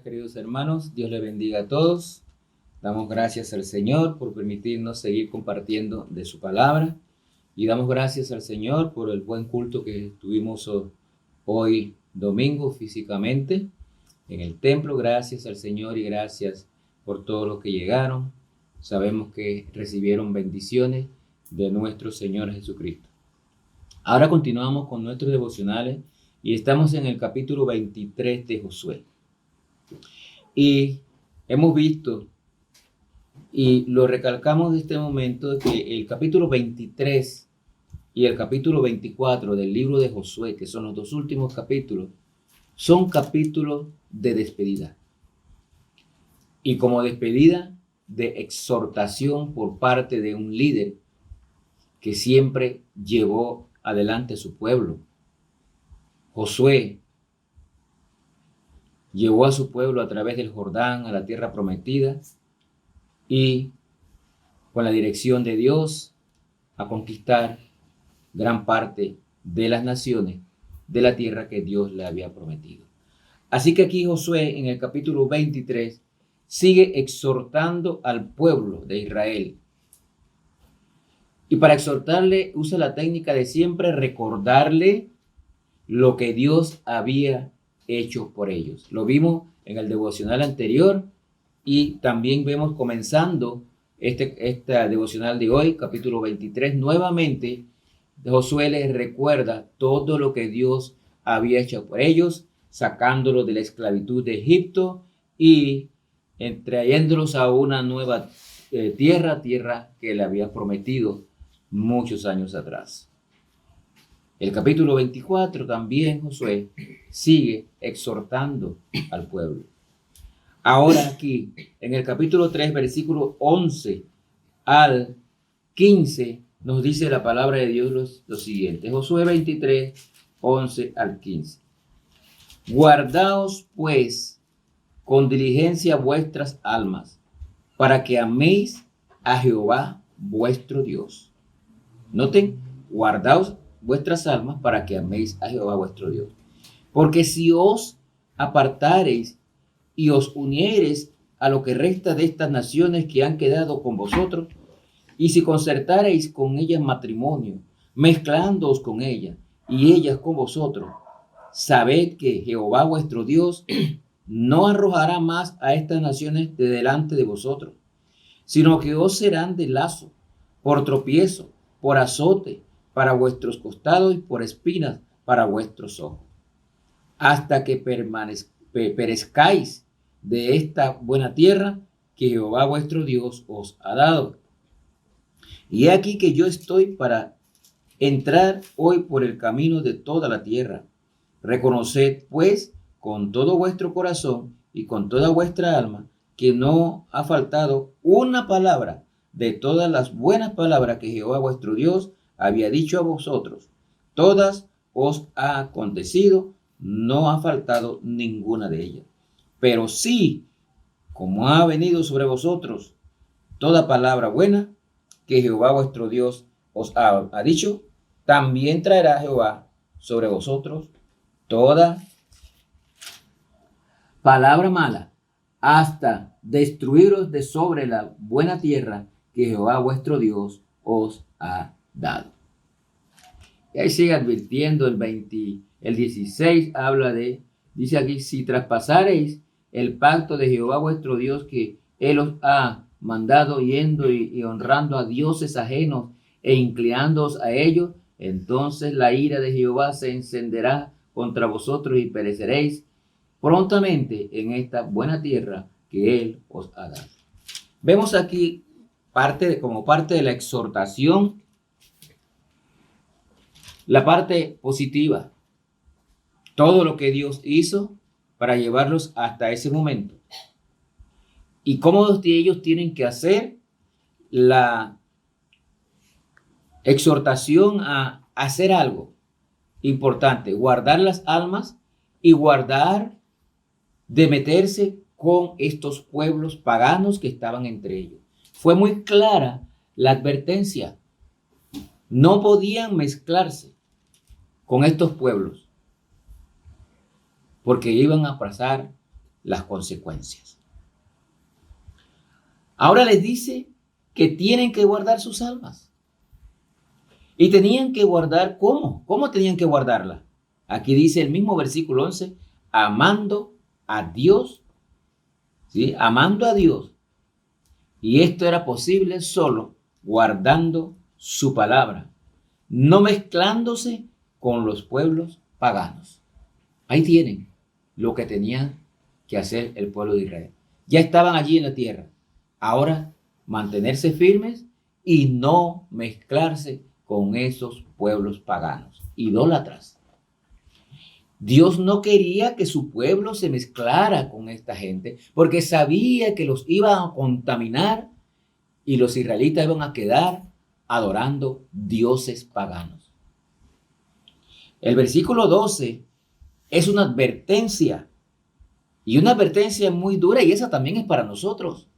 queridos hermanos. Dios les bendiga a todos. Damos gracias al Señor por permitirnos seguir compartiendo de su palabra. Y damos gracias al Señor por el buen culto que tuvimos hoy domingo físicamente en el templo. Gracias al Señor y gracias por todos los que llegaron. Sabemos que recibieron bendiciones de nuestro Señor Jesucristo. Ahora continuamos con nuestros devocionales y estamos en el capítulo 23 de Josué. Y hemos visto y lo recalcamos de este momento que el capítulo 23 y el capítulo 24 del libro de Josué, que son los dos últimos capítulos, son capítulos de despedida. Y como despedida de exhortación por parte de un líder que siempre llevó adelante a su pueblo. Josué llevó a su pueblo a través del Jordán a la tierra prometida y con la dirección de Dios a conquistar gran parte de las naciones de la tierra que Dios le había prometido. Así que aquí Josué en el capítulo 23 sigue exhortando al pueblo de Israel. Y para exhortarle usa la técnica de siempre recordarle lo que Dios había hecho por ellos. Lo vimos en el devocional anterior y también vemos comenzando esta devocional de hoy, capítulo 23, nuevamente Josué les recuerda todo lo que Dios había hecho por ellos, sacándolos de la esclavitud de Egipto y trayéndolos a una nueva tierra que le había prometido muchos años atrás. El capítulo 24 también Josué sigue exhortando al pueblo. Ahora aquí, en el capítulo 3, versículo 11 al 15, nos dice la palabra de Dios lo siguiente. Josué 23, 11 al 15. Guardaos pues con diligencia vuestras almas, para que améis a Jehová vuestro Dios. Noten, guardaos vuestras almas para que améis a Jehová vuestro Dios. Porque si os apartareis y os uniereis a lo que resta de estas naciones que han quedado con vosotros, y si concertareis con ellas matrimonio, mezclándoos con ellas y ellas con vosotros, sabed que Jehová vuestro Dios no arrojará más a estas naciones de delante de vosotros, sino que os serán de lazo, por tropiezo, por azote para vuestros costados y por espinas para vuestros ojos, hasta que perezcáis de esta buena tierra que Jehová vuestro Dios os ha dado. Y he aquí que yo estoy para entrar hoy por el camino de toda la tierra. Reconoced pues con todo vuestro corazón y con toda vuestra alma que no ha faltado una palabra de todas las buenas palabras que Jehová vuestro Dios había dicho a vosotros. Todas os ha acontecido, no ha faltado ninguna de ellas. Pero sí, como ha venido sobre vosotros toda palabra buena que Jehová vuestro Dios os ha dicho, también traerá Jehová sobre vosotros toda palabra mala, hasta destruiros de sobre la buena tierra que Jehová vuestro Dios os ha dado. Y ahí sigue advirtiendo el 16 habla dice aquí, si traspasareis el pacto de Jehová vuestro Dios que él os ha mandado yendo y honrando a dioses ajenos e inclinándoos a ellos, entonces la ira de Jehová se encenderá contra vosotros y pereceréis prontamente en esta buena tierra que él os ha dado. Vemos aquí como parte de la exhortación, la parte positiva, todo lo que Dios hizo para llevarlos hasta ese momento. Y cómo ellos tienen que hacer la exhortación a hacer algo importante, guardar las almas y guardar de meterse con estos pueblos paganos que estaban entre ellos. Fue muy clara la advertencia. No podían mezclarse con estos pueblos porque iban a pasar las consecuencias. Ahora les dice que tienen que guardar sus almas. Y tenían que guardar, ¿cómo? ¿Cómo tenían que guardarla? Aquí dice el mismo versículo 11, amando a Dios, ¿sí? Amando a Dios. Y esto era posible solo guardando su palabra, no mezclándose con los pueblos paganos. Ahí tienen lo que tenían que hacer el pueblo de Israel. Ya estaban allí en la tierra. Ahora mantenerse firmes y no mezclarse con esos pueblos paganos, idólatras. Dios no quería que su pueblo se mezclara con esta gente porque sabía que los iban a contaminar y los israelitas iban a quedar adorando dioses paganos. El versículo 12 es una advertencia y una advertencia muy dura, y esa también es para nosotros.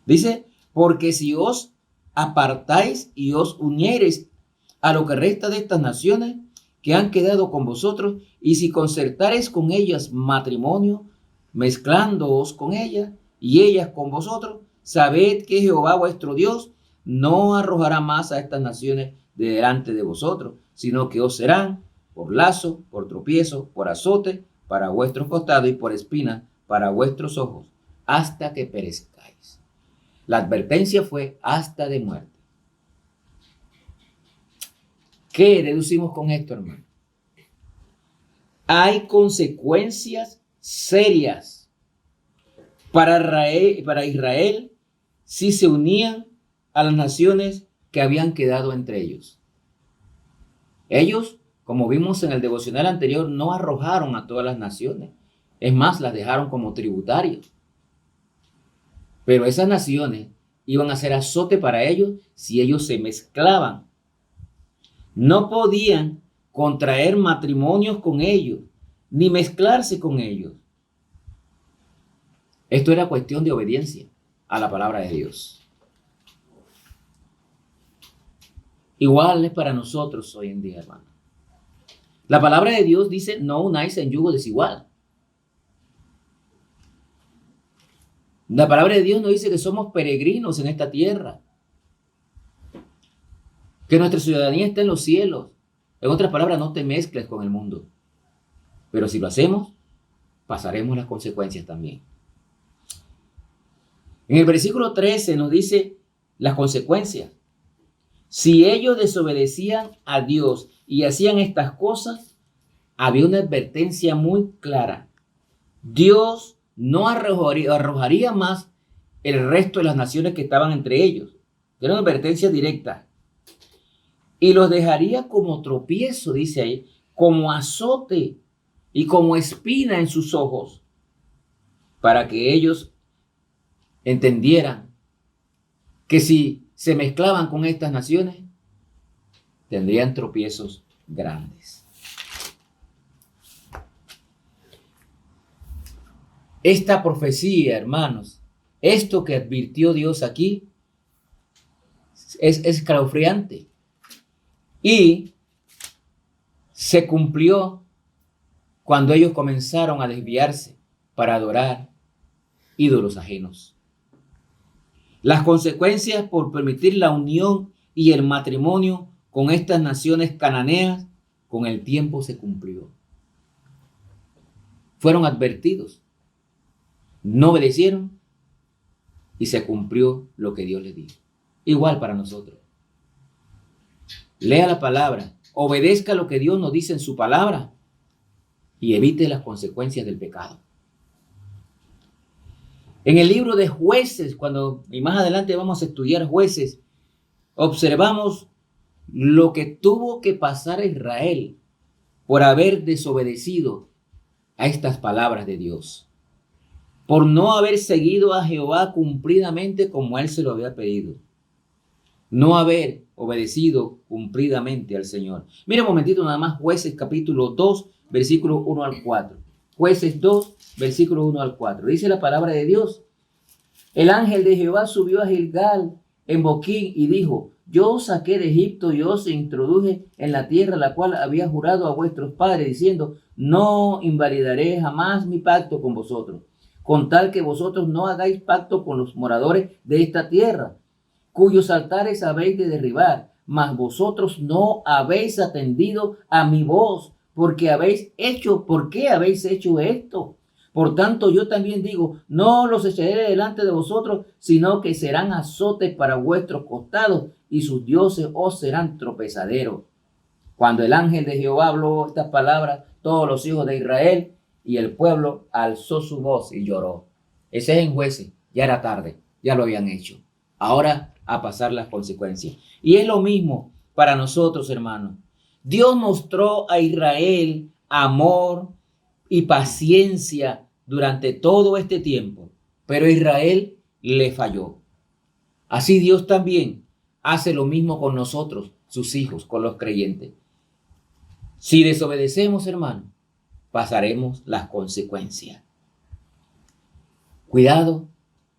Dice, porque si os apartáis y os uniereis a lo que resta de estas naciones que han quedado con vosotros, y si concertareis con ellas matrimonio, mezclándoos con ellas y ellas con vosotros, sabed que Jehová vuestro Dios no arrojará más a estas naciones de delante de vosotros, sino que os serán por lazo, por tropiezo, por azote para vuestros costados y por espina para vuestros ojos, hasta que perezcáis. La advertencia fue hasta de muerte. ¿Qué deducimos con esto, hermano? Hay consecuencias serias para Israel si se unían a las naciones que habían quedado entre ellos. Ellos, como vimos en el devocional anterior, no arrojaron a todas las naciones. Es más, las dejaron como tributarios. Pero esas naciones iban a ser azote para ellos si ellos se mezclaban. No podían contraer matrimonios con ellos, ni mezclarse con ellos. Esto era cuestión de obediencia a la palabra de Dios. Igual es para nosotros hoy en día, hermano. La palabra de Dios dice, no unáis en yugo desigual. La palabra de Dios nos dice que somos peregrinos en esta tierra, que nuestra ciudadanía está en los cielos. En otras palabras, no te mezcles con el mundo. Pero si lo hacemos, pasaremos las consecuencias también. En el versículo 13 nos dice las consecuencias. Si ellos desobedecían a Dios y hacían estas cosas, había una advertencia muy clara. Dios no arrojaría más el resto de las naciones que estaban entre ellos. Era una advertencia directa. Y los dejaría como tropiezo, dice ahí, como azote y como espina en sus ojos, para que ellos entendieran que si se mezclaban con estas naciones, tendrían tropiezos grandes. Esta profecía, hermanos, esto que advirtió Dios aquí, es escalofriante. Y se cumplió cuando ellos comenzaron a desviarse para adorar ídolos ajenos. Las consecuencias por permitir la unión y el matrimonio con estas naciones cananeas, con el tiempo se cumplió. Fueron advertidos, no obedecieron y se cumplió lo que Dios les dijo. Igual para nosotros. Lea la palabra, obedezca lo que Dios nos dice en su palabra y evite las consecuencias del pecado. En el libro de Jueces, y más adelante vamos a estudiar Jueces, observamos lo que tuvo que pasar a Israel por haber desobedecido a estas palabras de Dios, por no haber seguido a Jehová cumplidamente como él se lo había pedido, no haber obedecido cumplidamente al Señor. Mira un momentito nada más, Jueces capítulo 2, versículo 1 al 4. Jueces 2, versículo 1 al 4. Dice la palabra de Dios: el ángel de Jehová subió a Gilgal en Boquín y dijo: yo os saqué de Egipto y os introduje en la tierra la cual había jurado a vuestros padres, diciendo: no invalidaré jamás mi pacto con vosotros, con tal que vosotros no hagáis pacto con los moradores de esta tierra, cuyos altares habéis de derribar, mas vosotros no habéis atendido a mi voz, ¿por qué habéis hecho esto? Por tanto, yo también digo, no los echaré delante de vosotros, sino que serán azotes para vuestros costados, y sus dioses os serán tropezaderos. Cuando el ángel de Jehová habló estas palabras, todos los hijos de Israel y el pueblo alzó su voz y lloró. Ese es en Jueces, ya era tarde, ya lo habían hecho. Ahora a pasar las consecuencias. Y es lo mismo para nosotros, hermanos. Dios mostró a Israel amor y paciencia durante todo este tiempo, pero Israel le falló. Así Dios también hace lo mismo con nosotros, sus hijos, con los creyentes. Si desobedecemos, hermano, pasaremos las consecuencias. Cuidado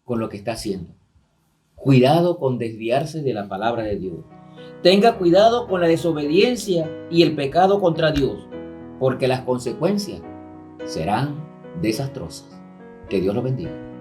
con lo que está haciendo. Cuidado con desviarse de la palabra de Dios. Tenga cuidado con la desobediencia y el pecado contra Dios, porque las consecuencias serán desastrosas. Que Dios lo bendiga.